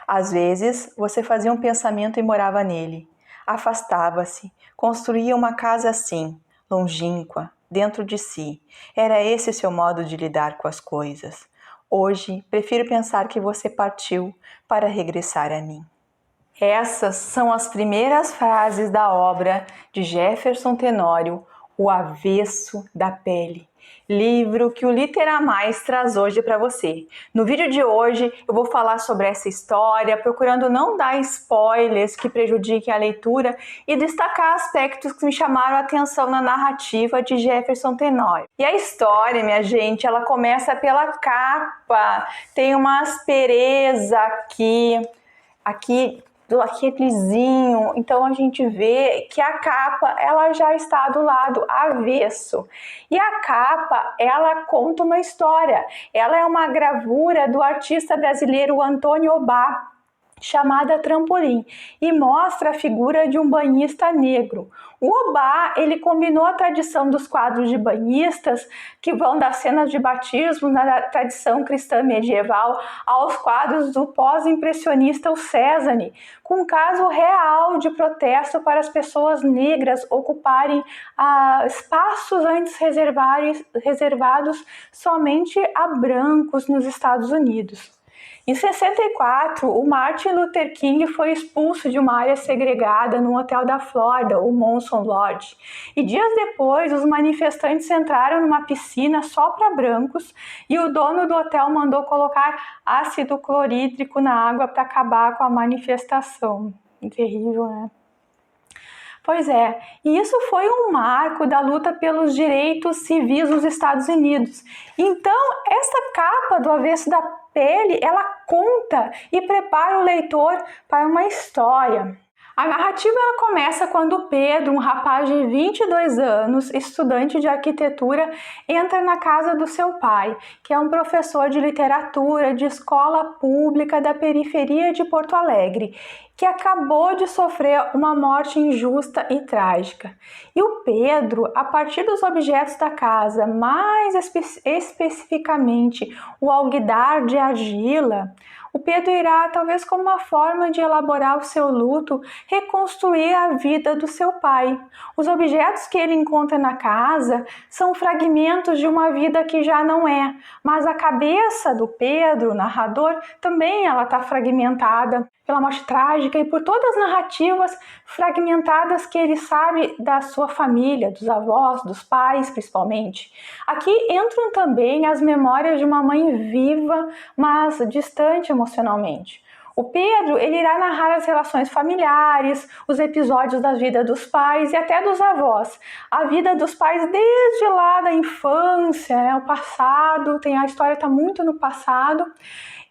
Às vezes, você fazia um pensamento e morava nele. Afastava-se, construía uma casa assim, longínqua, dentro de si. Era esse seu modo de lidar com as coisas. Hoje, prefiro pensar que você partiu para regressar a mim. Essas são as primeiras frases da obra de Jefferson Tenório, O Avesso da Pele, livro que o Literamais traz hoje para você. No vídeo de hoje eu vou falar sobre essa história, procurando não dar spoilers que prejudiquem a leitura e destacar aspectos que me chamaram a atenção na narrativa de Jefferson Tenório. E a história, minha gente, ela começa pela capa. Tem uma aspereza aqui do aquelezinho, então a gente vê que a capa ela já está do lado avesso. E a capa, ela conta uma história. Ela é uma gravura do artista brasileiro Antônio Obá, chamada Trampolim, e mostra a figura de um banhista negro. O Obá, ele combinou a tradição dos quadros de banhistas, que vão das cenas de batismo na tradição cristã medieval, aos quadros do pós-impressionista o Cézanne, com um caso real de protesto para as pessoas negras ocuparem espaços antes reservados somente a brancos nos Estados Unidos. Em 64, o Martin Luther King foi expulso de uma área segregada no hotel da Flórida, o Monson Lodge. E dias depois, os manifestantes entraram numa piscina só para brancos e o dono do hotel mandou colocar ácido clorídrico na água para acabar com a manifestação. Terrível, né? Pois é, e isso foi um marco da luta pelos direitos civis nos Estados Unidos. Então, essa capa do Avesso da Pele, ela conta e prepara o leitor para uma história. A narrativa ela começa quando Pedro, um rapaz de 22 anos, estudante de arquitetura, entra na casa do seu pai, que é um professor de literatura de escola pública da periferia de Porto Alegre, que acabou de sofrer uma morte injusta e trágica. E o Pedro, a partir dos objetos da casa, mais especificamente o alguidar de argila, o Pedro irá, talvez como uma forma de elaborar o seu luto, reconstruir a vida do seu pai. Os objetos que ele encontra na casa são fragmentos de uma vida que já não é, mas a cabeça do Pedro, o narrador, também ela está fragmentada pela morte trágica e por todas as narrativas fragmentadas que ele sabe da sua família, dos avós, dos pais principalmente. Aqui entram também as memórias de uma mãe viva, mas distante emocionalmente. O Pedro ele irá narrar as relações familiares, os episódios da vida dos pais e até dos avós. A vida dos pais desde lá da infância, né, o passado, a história está muito no passado.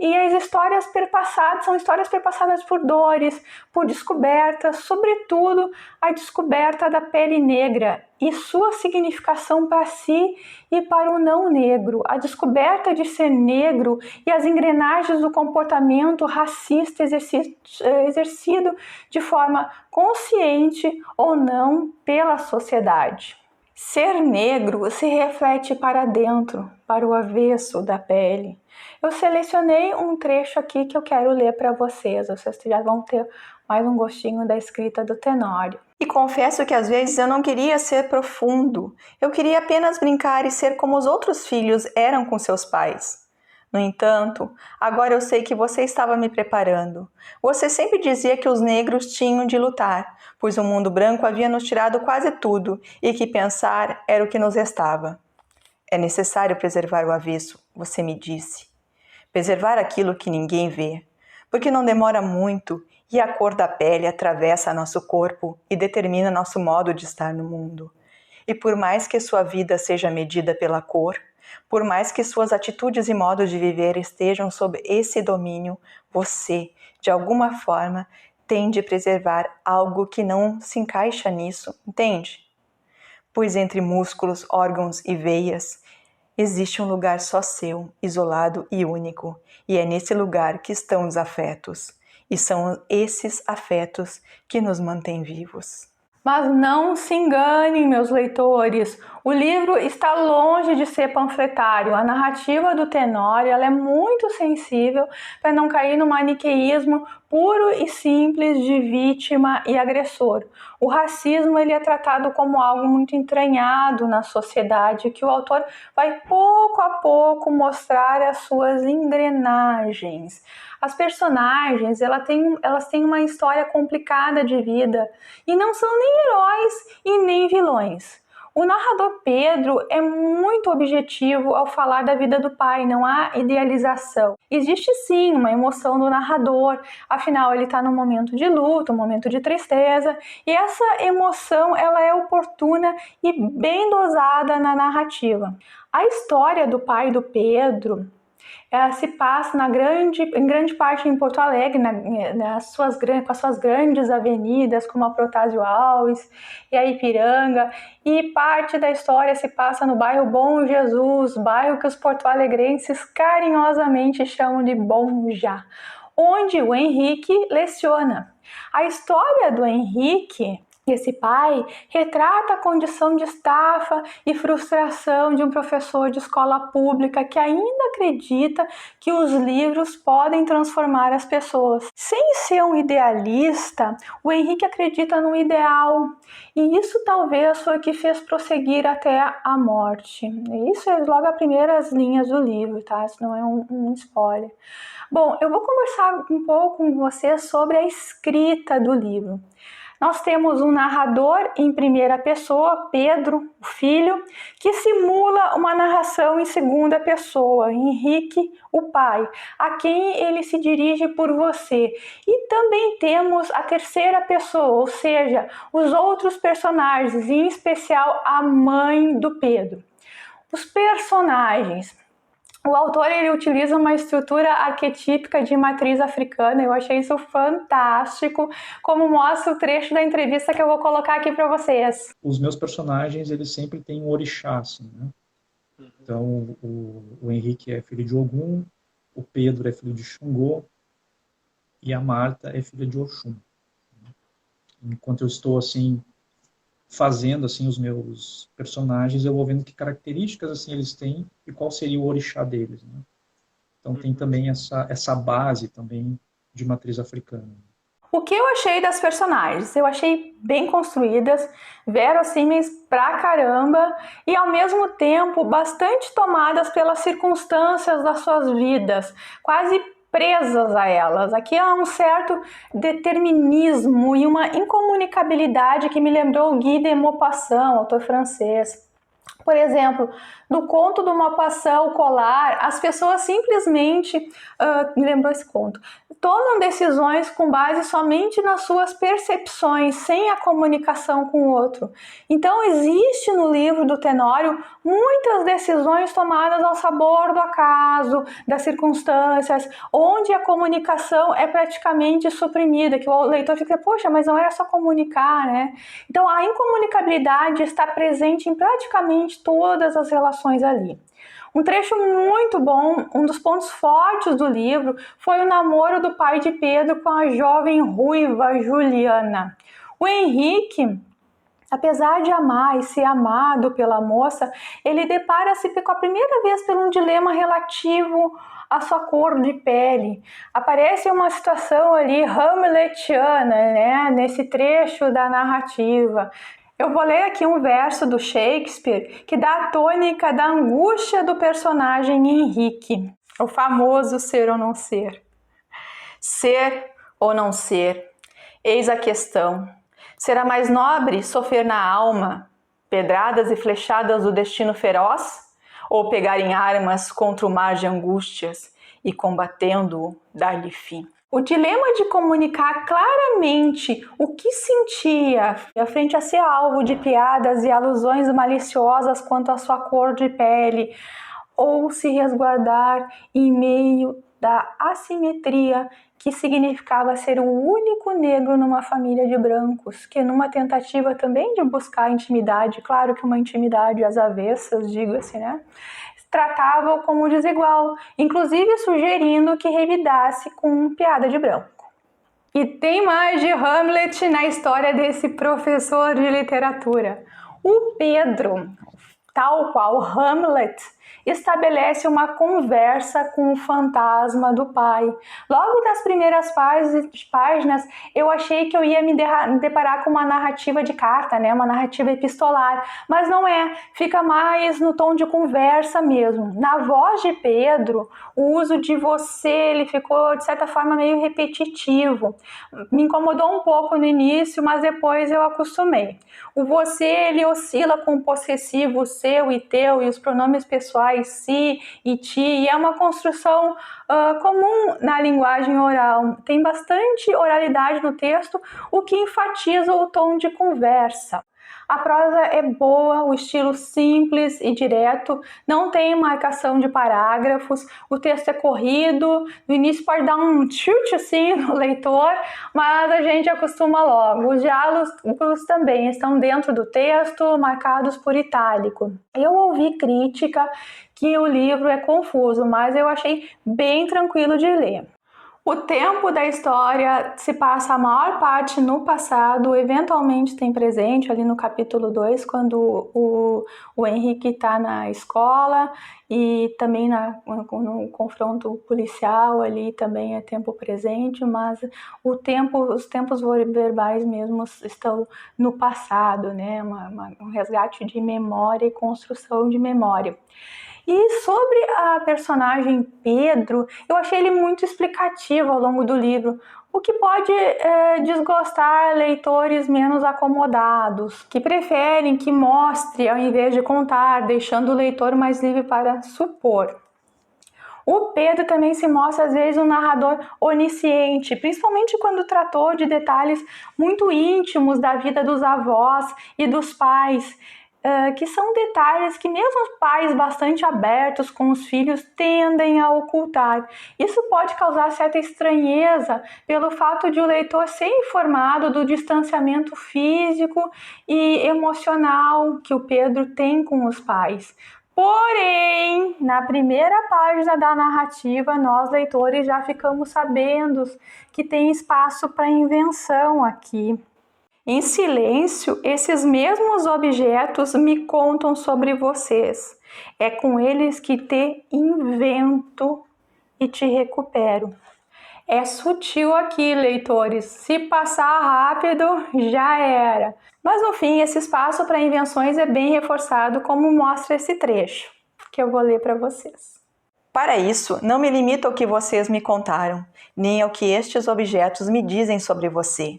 E as histórias perpassadas são histórias perpassadas por dores, por descobertas, sobretudo a descoberta da pele negra e sua significação para si e para o não negro, a descoberta de ser negro e as engrenagens do comportamento racista exercido de forma consciente ou não pela sociedade. Ser negro se reflete para dentro, para o avesso da pele. Eu selecionei um trecho aqui que eu quero ler para vocês já vão ter mais um gostinho da escrita do Tenório. E confesso que às vezes eu não queria ser profundo, eu queria apenas brincar e ser como os outros filhos eram com seus pais. No entanto, agora eu sei que você estava me preparando. Você sempre dizia que os negros tinham de lutar, pois o mundo branco havia nos tirado quase tudo e que pensar era o que nos restava. É necessário preservar o avesso, você me disse. Preservar aquilo que ninguém vê, porque não demora muito e a cor da pele atravessa nosso corpo e determina nosso modo de estar no mundo. E por mais que sua vida seja medida pela cor, por mais que suas atitudes e modos de viver estejam sob esse domínio, você, de alguma forma, tem de preservar algo que não se encaixa nisso, entende? Pois entre músculos, órgãos e veias, existe um lugar só seu, isolado e único, e é nesse lugar que estão os afetos, e são esses afetos que nos mantêm vivos. Mas não se enganem, meus leitores, O livro está longe de ser panfletário. A narrativa do Tenório ela é muito sensível para não cair no maniqueísmo puro e simples de vítima e agressor. O racismo ele é tratado como algo muito entranhado na sociedade, que o autor vai pouco a pouco mostrar as suas engrenagens. As personagens elas têm uma história complicada de vida e não são nem heróis e nem vilões. O narrador Pedro é muito objetivo ao falar da vida do pai, não há idealização. Existe sim uma emoção do narrador, afinal ele está num momento de luto, um momento de tristeza, e essa emoção ela é oportuna e bem dosada na narrativa. A história do pai do Pedro se passa em grande parte em Porto Alegre, com as suas grandes avenidas, como a Protásio Alves e a Ipiranga, e parte da história se passa no bairro Bom Jesus, bairro que os porto-alegrenses carinhosamente chamam de Bom Já, onde o Henrique leciona. A história do Henrique, esse pai, retrata a condição de estafa e frustração de um professor de escola pública que ainda acredita que os livros podem transformar as pessoas. Sem ser um idealista, o Henrique acredita no ideal, e isso talvez foi o que fez prosseguir até a morte. Isso é logo as primeiras linhas do livro, tá? Isso não é um spoiler. Bom, eu vou conversar um pouco com vocês sobre a escrita do livro. Nós temos um narrador em primeira pessoa, Pedro, o filho, que simula uma narração em segunda pessoa, Henrique, o pai, a quem ele se dirige por você. E também temos a terceira pessoa, ou seja, os outros personagens, em especial a mãe do Pedro. Os personagens. O autor ele utiliza uma estrutura arquetípica de matriz africana. Eu achei isso fantástico, como mostra o trecho da entrevista que eu vou colocar aqui para vocês. Os meus personagens, eles sempre têm um orixá, assim, né? Então, o Henrique é filho de Ogum, o Pedro é filho de Xangô e a Marta é filha de Oxum. Enquanto eu estou, assim, fazendo assim os meus personagens, eu vou vendo que características assim eles têm e qual seria o orixá deles, né? Então tem também essa base também de matriz africana. O que eu achei das personagens? Eu achei bem construídas, verossímeis pra caramba e ao mesmo tempo bastante tomadas pelas circunstâncias das suas vidas, quase presas a elas. Aqui há um certo determinismo e uma incomunicabilidade que me lembrou Guy de Maupassant, autor francês. Por exemplo, no conto do Maupassant, O Colar, as pessoas simplesmente, me lembrou esse conto, tomam decisões com base somente nas suas percepções, sem a comunicação com o outro. Então existe no livro do Tenório muitas decisões tomadas ao sabor do acaso, das circunstâncias, onde a comunicação é praticamente suprimida, que o leitor fica, poxa, mas não era só comunicar, né? Então a incomunicabilidade está presente em praticamente todas as relações ali. Um trecho muito bom, um dos pontos fortes do livro, foi o namoro do pai de Pedro com a jovem ruiva Juliana. O Henrique, apesar de amar e ser amado pela moça, ele depara-se pela primeira vez por um dilema relativo à sua cor de pele. Aparece uma situação ali hamletiana, né, nesse trecho da narrativa. Eu vou ler aqui um verso do Shakespeare que dá a tônica da angústia do personagem Henrique, o famoso ser ou não ser. Ser ou não ser, eis a questão. Será mais nobre sofrer na alma pedradas e flechadas do destino feroz? Ou pegar em armas contra o mar de angústias e, combatendo-o, dar-lhe fim? O dilema de comunicar claramente o que sentia frente a ser alvo de piadas e alusões maliciosas quanto à sua cor de pele, ou se resguardar em meio da assimetria que significava ser o único negro numa família de brancos, que numa tentativa também de buscar intimidade, claro que uma intimidade às avessas, diga-se, né? Tratava-o como desigual, inclusive sugerindo que revidasse com piada de branco. E tem mais de Hamlet na história desse professor de literatura. O Pedro, tal qual Hamlet, estabelece uma conversa com o fantasma do pai. Logo nas primeiras páginas, eu achei que eu ia me deparar com uma narrativa de carta, né? Uma narrativa epistolar, mas não é, fica mais no tom de conversa mesmo. Na voz de Pedro, o uso de você, ele ficou de certa forma meio repetitivo. Me incomodou um pouco no início, mas depois eu acostumei. O você, ele oscila com o possessivo seu e teu e os pronomes pessoais si e ti, e é uma construção comum na linguagem oral. Tem bastante oralidade no texto, o que enfatiza o tom de conversa. A prosa é boa, o estilo simples e direto, não tem marcação de parágrafos, o texto é corrido, no início pode dar um chute assim no leitor, mas a gente acostuma logo. Os diálogos também estão dentro do texto, marcados por itálico. Eu ouvi crítica que o livro é confuso, mas eu achei bem tranquilo de ler. O tempo da história se passa a maior parte no passado, eventualmente tem presente ali no capítulo 2, quando o Henrique está na escola e também no confronto policial ali também é tempo presente, mas os tempos verbais mesmo estão no passado, né? Um resgate de memória e construção de memória. E sobre a personagem Pedro, eu achei ele muito explicativo ao longo do livro, o que pode desgostar leitores menos acomodados, que preferem que mostre ao invés de contar, deixando o leitor mais livre para supor. O Pedro também se mostra às vezes um narrador onisciente, principalmente quando tratou de detalhes muito íntimos da vida dos avós e dos pais, que são detalhes que mesmo pais bastante abertos com os filhos tendem a ocultar. Isso pode causar certa estranheza pelo fato de o leitor ser informado do distanciamento físico e emocional que o Pedro tem com os pais. Porém, na primeira página da narrativa, nós leitores já ficamos sabendo que tem espaço para invenção aqui. Em silêncio, esses mesmos objetos me contam sobre vocês. É com eles que te invento e te recupero. É sutil aqui, leitores. Se passar rápido, já era. Mas no fim, esse espaço para invenções é bem reforçado, como mostra esse trecho, que eu vou ler para vocês. Para isso, não me limito ao que vocês me contaram, nem ao que estes objetos me dizem sobre você.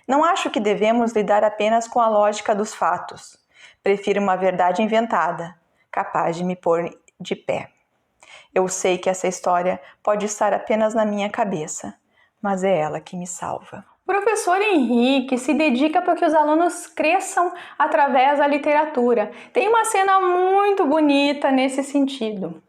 Não acho que devemos lidar apenas com a lógica dos fatos. Prefiro uma verdade inventada, capaz de me pôr de pé. Eu sei que essa história pode estar apenas na minha cabeça, mas é ela que me salva. O professor Henrique se dedica para que os alunos cresçam através da literatura. Tem uma cena muito bonita nesse sentido.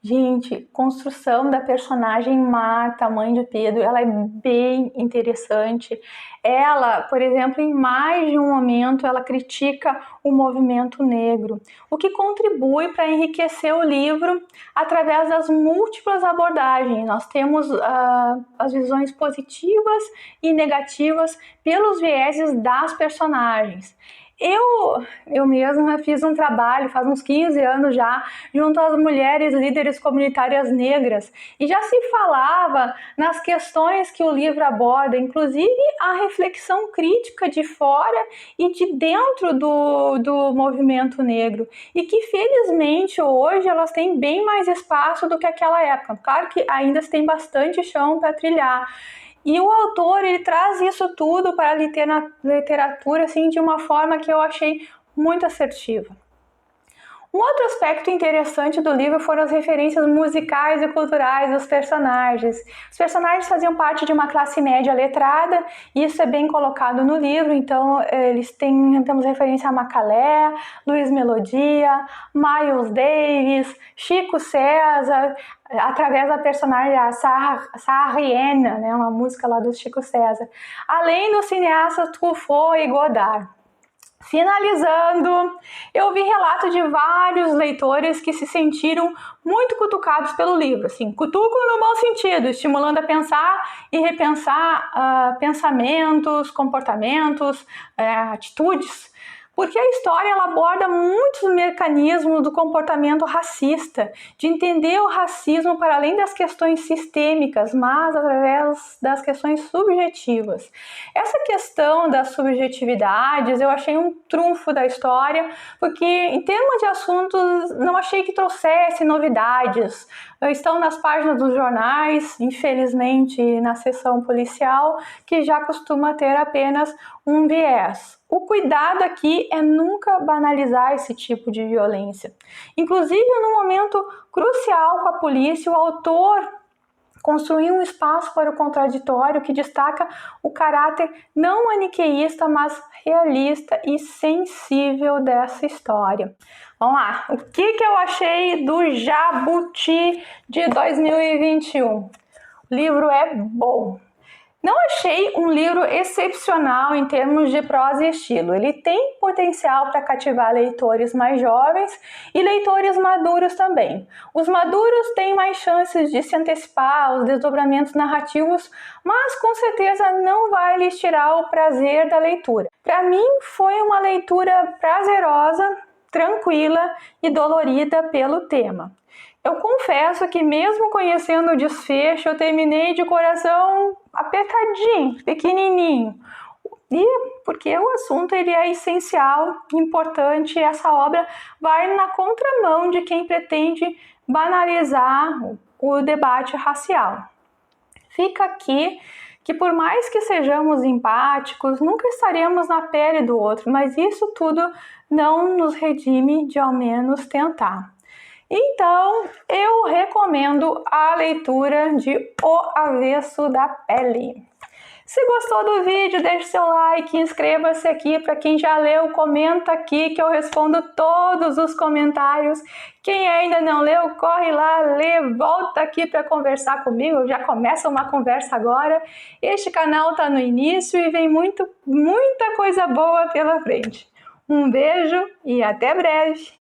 Gente, construção da personagem Marta, mãe de Pedro, ela é bem interessante. Ela, por exemplo, em mais de um momento, ela critica o movimento negro, o que contribui para enriquecer o livro através das múltiplas abordagens. Nós temos as visões positivas e negativas pelos vieses das personagens. Eu mesma fiz um trabalho, faz uns 15 anos já, junto às mulheres líderes comunitárias negras, e já se falava nas questões que o livro aborda, inclusive a reflexão crítica de fora e de dentro do movimento negro, e que felizmente hoje elas têm bem mais espaço do que aquela época. Claro que ainda se tem bastante chão para trilhar. E o autor, ele traz isso tudo para a literatura assim, de uma forma que eu achei muito assertiva. Um outro aspecto interessante do livro foram as referências musicais e culturais dos personagens. Os personagens faziam parte de uma classe média letrada, e isso é bem colocado no livro, então temos referência a Macalé, Luiz Melodia, Miles Davis, Chico César, através da personagem Sahariana, né, uma música lá do Chico César, além dos cineastas Truffaut e Godard. Finalizando, eu vi relato de vários leitores que se sentiram muito cutucados pelo livro, assim, cutuco no bom sentido, estimulando a pensar e repensar pensamentos, comportamentos, atitudes, porque a história ela aborda muitos mecanismos do comportamento racista, de entender o racismo para além das questões sistêmicas, mas através das questões subjetivas. Essa questão das subjetividades eu achei um trunfo da história, porque em termos de assuntos não achei que trouxesse novidades. Estão nas páginas dos jornais, infelizmente na seção policial, que já costuma ter apenas um viés. O cuidado aqui é nunca banalizar esse tipo de violência. Inclusive, num momento crucial com a polícia, o autor construiu um espaço para o contraditório que destaca o caráter não maniqueísta, mas realista e sensível dessa história. Vamos lá, o que eu achei do Jabuti de 2021? O livro é bom. Não achei um livro excepcional em termos de prosa e estilo. Ele tem potencial para cativar leitores mais jovens e leitores maduros também. Os maduros têm mais chances de se antecipar aos desdobramentos narrativos, mas com certeza não vai lhes tirar o prazer da leitura. Para mim, foi uma leitura prazerosa, tranquila e dolorida pelo tema. Eu confesso que mesmo conhecendo o desfecho, eu terminei de coração apertadinho, pequenininho. E porque o assunto ele é essencial, importante, e essa obra vai na contramão de quem pretende banalizar o debate racial. Fica aqui que por mais que sejamos empáticos, nunca estaremos na pele do outro, mas isso tudo não nos redime de ao menos tentar. Então, eu recomendo a leitura de O Avesso da Pele. Se gostou do vídeo, deixe seu like, inscreva-se aqui. Para quem já leu, comenta aqui que eu respondo todos os comentários. Quem ainda não leu, corre lá, lê, volta aqui para conversar comigo. Já começa uma conversa agora. Este canal está no início e vem muita coisa boa pela frente. Um beijo e até breve!